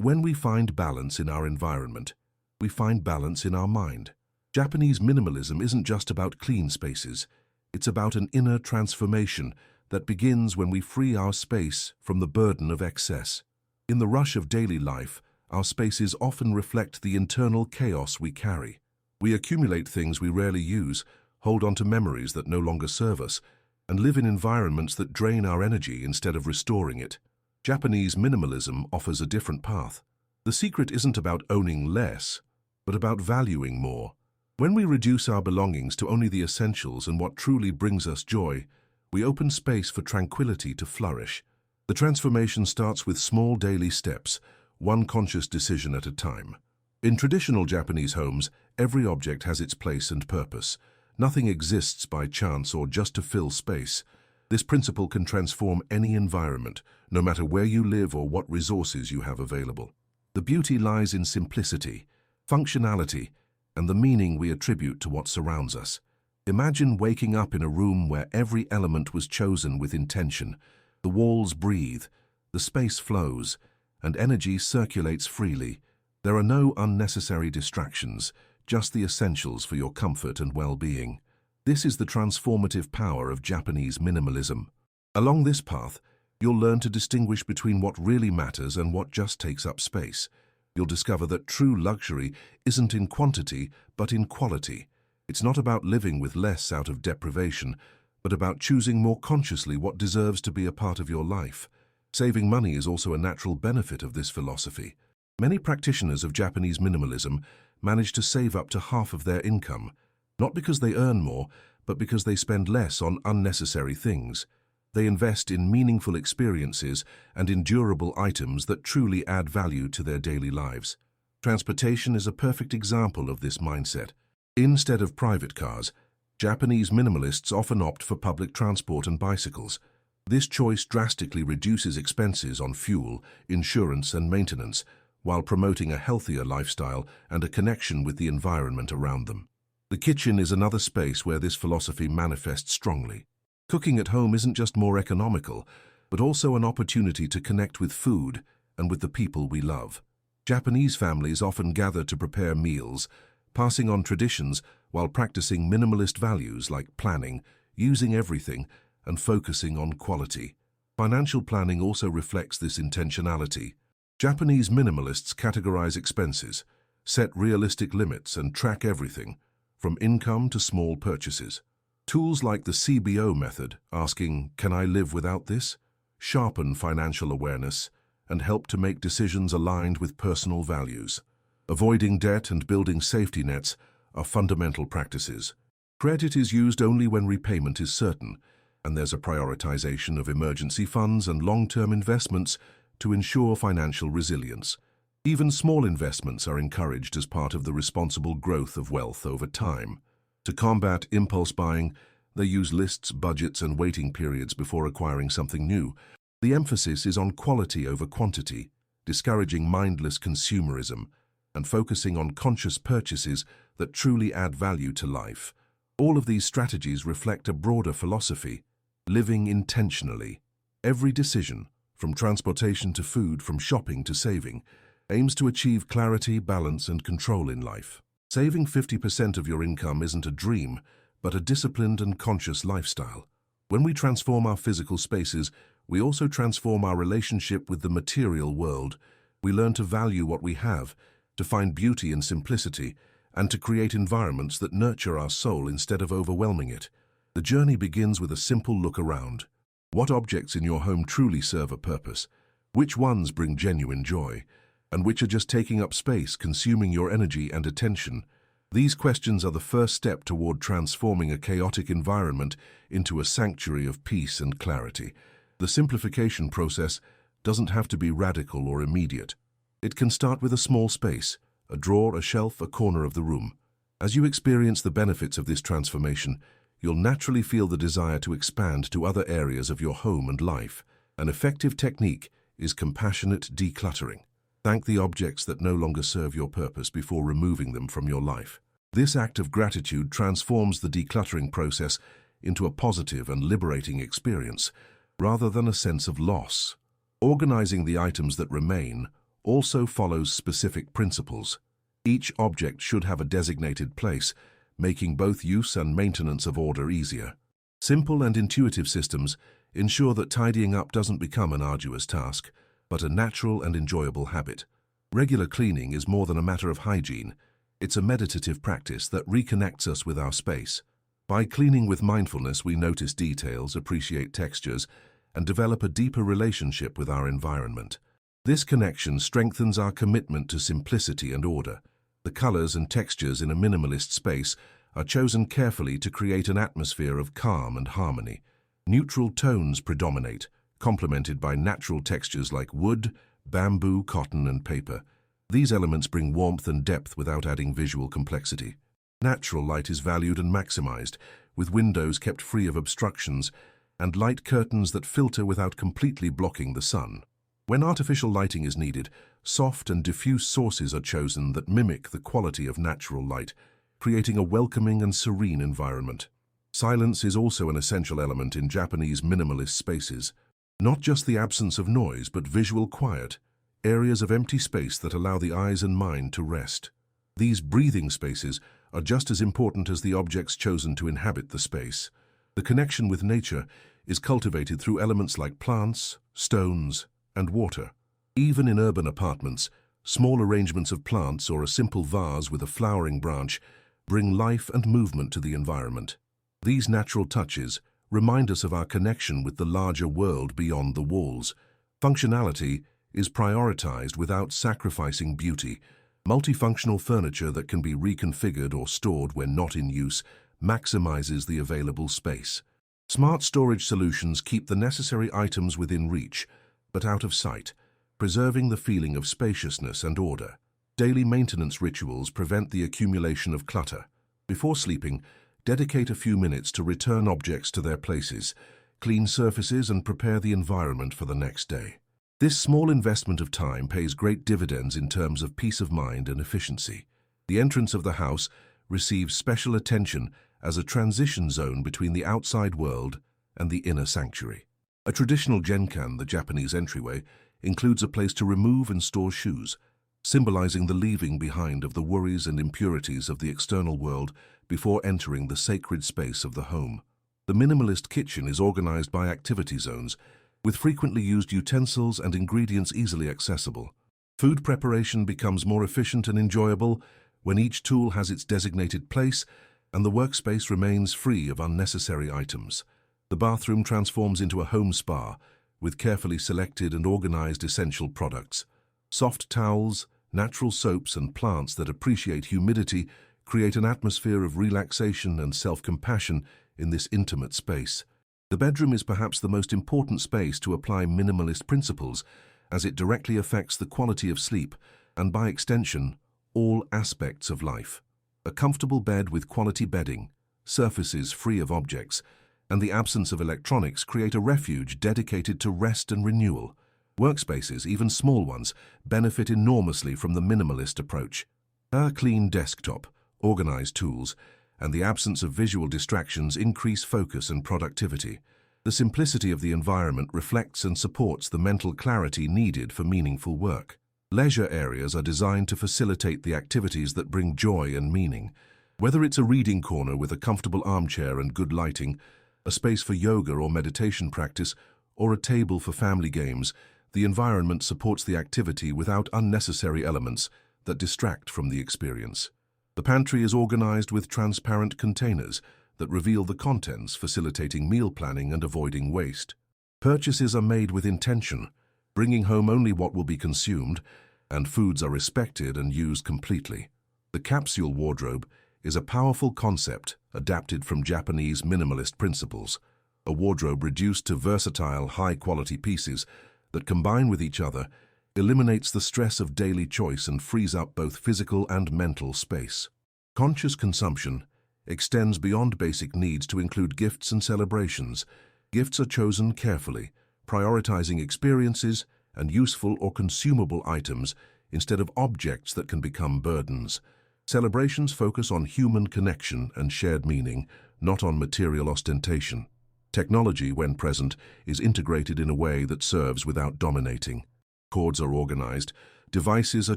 When we find balance in our environment, we find balance in our mind. Japanese minimalism isn't just about clean spaces. It's about an inner transformation that begins when we free our space from the burden of excess. In the rush of daily life, our spaces often reflect the internal chaos we carry. We accumulate things we rarely use, hold on to memories that no longer serve us, and live in environments that drain our energy instead of restoring it. Japanese minimalism offers a different path. The secret isn't about owning less, but about valuing more. When we reduce our belongings to only the essentials and what truly brings us joy, we open space for tranquility to flourish. The transformation starts with small daily steps, one conscious decision at a time. In traditional Japanese homes, every object has its place and purpose. Nothing exists by chance or just to fill space. This principle can transform any environment, no matter where you live or what resources you have available. The beauty lies in simplicity, functionality, and the meaning we attribute to what surrounds us. Imagine waking up in a room where every element was chosen with intention. The walls breathe, the space flows, and energy circulates freely. There are no unnecessary distractions, just the essentials for your comfort and well-being. This is the transformative power of Japanese minimalism. Along this path, you'll learn to distinguish between what really matters and what just takes up space. You'll discover that true luxury isn't in quantity, but in quality. It's not about living with less out of deprivation, but about choosing more consciously what deserves to be a part of your life. Saving money is also a natural benefit of this philosophy. Many practitioners of Japanese minimalism manage to save up to half of their income, not because they earn more, but because they spend less on unnecessary things. They invest in meaningful experiences and in durable items that truly add value to their daily lives. Transportation is a perfect example of this mindset. Instead of private cars, Japanese minimalists often opt for public transport and bicycles. This choice drastically reduces expenses on fuel, insurance, and maintenance, while promoting a healthier lifestyle and a connection with the environment around them. The kitchen is another space where this philosophy manifests strongly. Cooking at home isn't just more economical, but also an opportunity to connect with food and with the people we love. Japanese families often gather to prepare meals, passing on traditions while practicing minimalist values like planning, using everything, and focusing on quality. Financial planning also reflects this intentionality. Japanese minimalists categorize expenses, set realistic limits, and track everything, from income to small purchases. Tools like the CBO method, asking, "Can I live without this?" sharpen financial awareness and help to make decisions aligned with personal values. Avoiding debt and building safety nets are fundamental practices. Credit is used only when repayment is certain, and there's a prioritization of emergency funds and long-term investments to ensure financial resilience. Even small investments are encouraged as part of the responsible growth of wealth over time. To combat impulse buying, they use lists, budgets, and waiting periods before acquiring something new. The emphasis is on quality over quantity, discouraging mindless consumerism, and focusing on conscious purchases that truly add value to life. All of these strategies reflect a broader philosophy: living intentionally. Every decision, from transportation to food, from shopping to saving, aims to achieve clarity, balance, and control in life. Saving 50% of your income isn't a dream, but a disciplined and conscious lifestyle. When we transform our physical spaces, we also transform our relationship with the material world. We learn to value what we have, to find beauty in simplicity, and to create environments that nurture our soul instead of overwhelming it. The journey begins with a simple look around. What objects in your home truly serve a purpose? Which ones bring genuine joy? And which are just taking up space, consuming your energy and attention? These questions are the first step toward transforming a chaotic environment into a sanctuary of peace and clarity. The simplification process doesn't have to be radical or immediate. It can start with a small space, a drawer, a shelf, a corner of the room. As you experience the benefits of this transformation, you'll naturally feel the desire to expand to other areas of your home and life. An effective technique is compassionate decluttering. Thank the objects that no longer serve your purpose before removing them from your life. This act of gratitude transforms the decluttering process into a positive and liberating experience, rather than a sense of loss. Organizing the items that remain, also follows specific principles. Each object should have a designated place, making both use and maintenance of order easier. Simple and intuitive systems ensure that tidying up doesn't become an arduous task, but a natural and enjoyable habit. Regular cleaning is more than a matter of hygiene. It's a meditative practice that reconnects us with our space. By cleaning with mindfulness, we notice details, appreciate textures, and develop a deeper relationship with our environment. This connection strengthens our commitment to simplicity and order. The colors and textures in a minimalist space are chosen carefully to create an atmosphere of calm and harmony. Neutral tones predominate, complemented by natural textures like wood, bamboo, cotton, and paper. These elements bring warmth and depth without adding visual complexity. Natural light is valued and maximized, with windows kept free of obstructions and light curtains that filter without completely blocking the sun. When artificial lighting is needed, soft and diffuse sources are chosen that mimic the quality of natural light, creating a welcoming and serene environment. Silence is also an essential element in Japanese minimalist spaces. Not just the absence of noise, but visual quiet, areas of empty space that allow the eyes and mind to rest. These breathing spaces are just as important as the objects chosen to inhabit the space. The connection with nature is cultivated through elements like plants, stones, and water. Even in urban apartments, small arrangements of plants or a simple vase with a flowering branch bring life and movement to the environment. These natural touches remind us of our connection with the larger world beyond the walls. Functionality is prioritized without sacrificing beauty. Multifunctional furniture that can be reconfigured or stored when not in use maximizes the available space. Smart storage solutions keep the necessary items within reach, but out of sight, preserving the feeling of spaciousness and order. Daily maintenance rituals prevent the accumulation of clutter. Before sleeping, dedicate a few minutes to return objects to their places, clean surfaces, and prepare the environment for the next day. This small investment of time pays great dividends in terms of peace of mind and efficiency. The entrance of the house receives special attention as a transition zone between the outside world and the inner sanctuary. A traditional genkan, the Japanese entryway, includes a place to remove and store shoes, symbolizing the leaving behind of the worries and impurities of the external world before entering the sacred space of the home. The minimalist kitchen is organized by activity zones, with frequently used utensils and ingredients easily accessible. Food preparation becomes more efficient and enjoyable when each tool has its designated place and the workspace remains free of unnecessary items. The bathroom transforms into a home spa with carefully selected and organized essential products. Soft towels, natural soaps, and plants that appreciate humidity create an atmosphere of relaxation and self-compassion in this intimate space. The bedroom is perhaps the most important space to apply minimalist principles, as it directly affects the quality of sleep and, by extension, all aspects of life. A comfortable bed with quality bedding, surfaces free of objects, and the absence of electronics create a refuge dedicated to rest and renewal. Workspaces, even small ones, benefit enormously from the minimalist approach. A clean desktop, organized tools, and the absence of visual distractions increase focus and productivity. The simplicity of the environment reflects and supports the mental clarity needed for meaningful work. Leisure areas are designed to facilitate the activities that bring joy and meaning. Whether it's a reading corner with a comfortable armchair and good lighting, a space for yoga or meditation practice, or a table for family games, the environment supports the activity without unnecessary elements that distract from the experience. The pantry is organized with transparent containers that reveal the contents, facilitating meal planning and avoiding waste. Purchases are made with intention, bringing home only what will be consumed, and foods are respected and used completely. The capsule wardrobe is a powerful concept adapted from Japanese minimalist principles, a wardrobe reduced to versatile, high-quality pieces that combine with each other, eliminates the stress of daily choice and frees up both physical and mental space. Conscious consumption extends beyond basic needs to include gifts and celebrations. Gifts are chosen carefully, prioritizing experiences and useful or consumable items instead of objects that can become burdens. Celebrations focus on human connection and shared meaning, not on material ostentation. Technology, when present, is integrated in a way that serves without dominating. Cords are organized, Devices are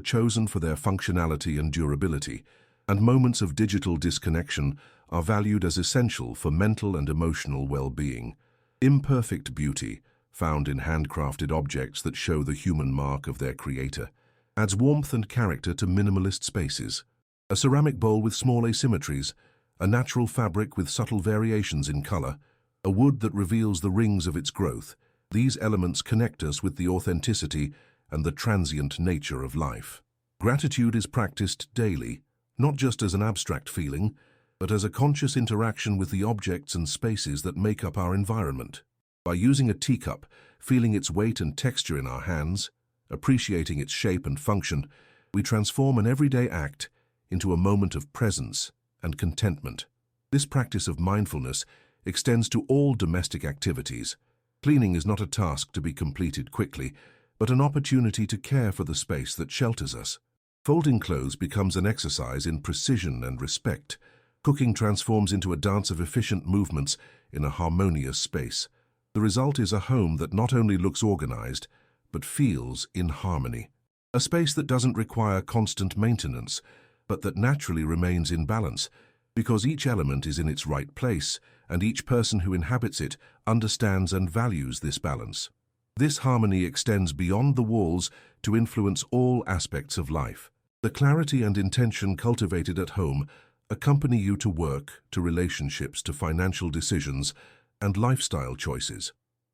chosen for their functionality and durability, and moments of digital disconnection are valued as essential for mental and emotional well-being. Imperfect beauty, found in handcrafted objects that show the human mark of their creator, adds warmth and character to minimalist spaces. A ceramic bowl with small asymmetries, a natural fabric with subtle variations in color, a wood that reveals the rings of its growth, these elements connect us with the authenticity and the transient nature of life. Gratitude is practiced daily, not just as an abstract feeling, but as a conscious interaction with the objects and spaces that make up our environment. By using a teacup, feeling its weight and texture in our hands, appreciating its shape and function, we transform an everyday act into a moment of presence and contentment. This practice of mindfulness extends to all domestic activities. Cleaning is not a task to be completed quickly, but an opportunity to care for the space that shelters us. Folding clothes becomes an exercise in precision and respect. Cooking transforms into a dance of efficient movements in a harmonious space. The result is a home that not only looks organized, but feels in harmony. A space that doesn't require constant maintenance, but that naturally remains in balance, because each element is in its right place, and each person who inhabits it understands and values this balance. This harmony extends beyond the walls to influence all aspects of life. The clarity and intention cultivated at home accompany you to work, to relationships, to financial decisions, and lifestyle choices.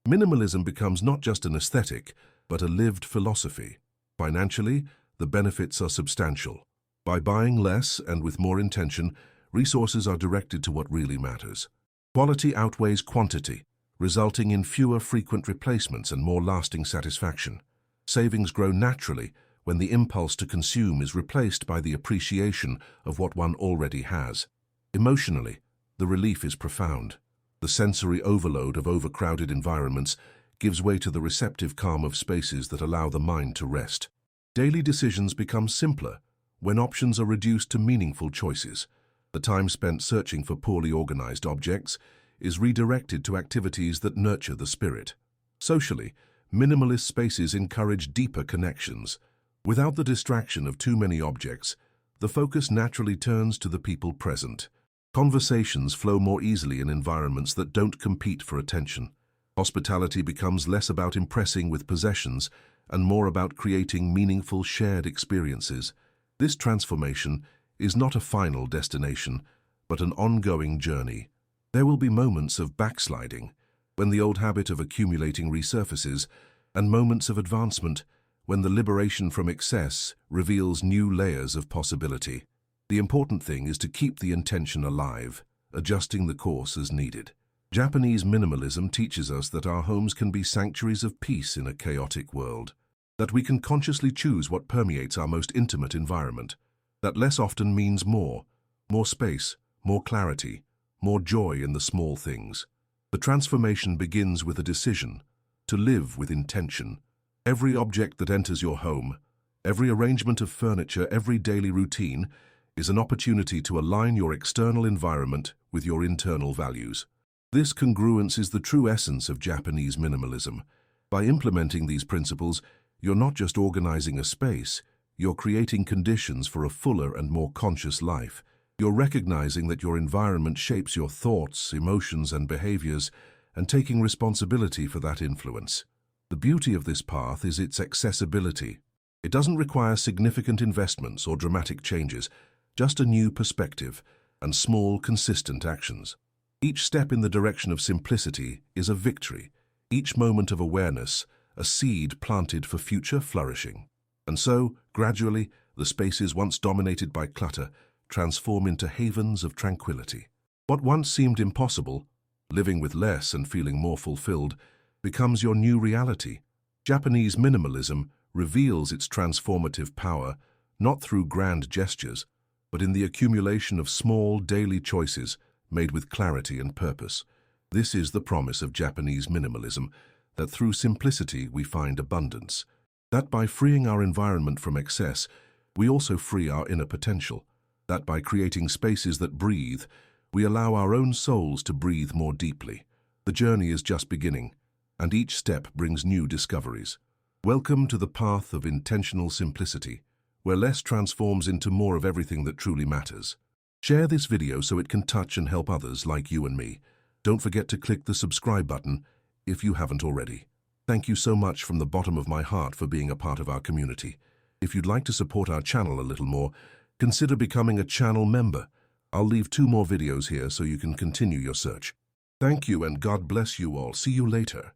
Minimalism becomes not just an aesthetic, but a lived philosophy. Financially, the benefits are substantial. By buying less and with more intention, resources are directed to what really matters. Quality outweighs quantity, resulting in fewer frequent replacements and more lasting satisfaction. Savings grow naturally when the impulse to consume is replaced by the appreciation of what one already has. Emotionally, the relief is profound. The sensory overload of overcrowded environments gives way to the receptive calm of spaces that allow the mind to rest. Daily decisions become simpler when options are reduced to meaningful choices. The time spent searching for poorly organized objects is redirected to activities that nurture the spirit. Socially, minimalist spaces encourage deeper connections. Without the distraction of too many objects, the focus naturally turns to the people present. Conversations flow more easily in environments that don't compete for attention. Hospitality becomes less about impressing with possessions and more about creating meaningful shared experiences. This transformation is not a final destination, but an ongoing journey. There will be moments of backsliding, when the old habit of accumulating resurfaces, and moments of advancement, when the liberation from excess reveals new layers of possibility. The important thing is to keep the intention alive, adjusting the course as needed. Japanese minimalism teaches us that our homes can be sanctuaries of peace in a chaotic world, that we can consciously choose what permeates our most intimate environment, that less often means more space, more clarity, more joy in the small things. The transformation begins with a decision to live with intention. Every object that enters your home, every arrangement of furniture, every daily routine is an opportunity to align your external environment with your internal values. This congruence is the true essence of Japanese minimalism. By implementing these principles, you're not just organizing a space, you're creating conditions for a fuller and more conscious life. You're recognizing that your environment shapes your thoughts, emotions, and behaviors, and taking responsibility for that influence. The beauty of this path is its accessibility. It doesn't require significant investments or dramatic changes, just a new perspective and small, consistent actions. Each step in the direction of simplicity is a victory, each moment of awareness, a seed planted for future flourishing. And so, gradually, the spaces once dominated by clutter transform into havens of tranquility. What once seemed impossible, living with less and feeling more fulfilled, becomes your new reality. Japanese minimalism reveals its transformative power not through grand gestures, but in the accumulation of small daily choices made with clarity and purpose. This is the promise of Japanese minimalism, that through simplicity we find abundance, that by freeing our environment from excess, we also free our inner potential, that by creating spaces that breathe, we allow our own souls to breathe more deeply. The journey is just beginning, and each step brings new discoveries. Welcome to the path of intentional simplicity, where less transforms into more of everything that truly matters. Share this video so it can touch and help others like you and me. Don't forget to click the subscribe button if you haven't already. Thank you so much from the bottom of my heart for being a part of our community. If you'd like to support our channel a little more, consider becoming a channel member. I'll leave 2 more videos here so you can continue your search. Thank you and God bless you all. See you later.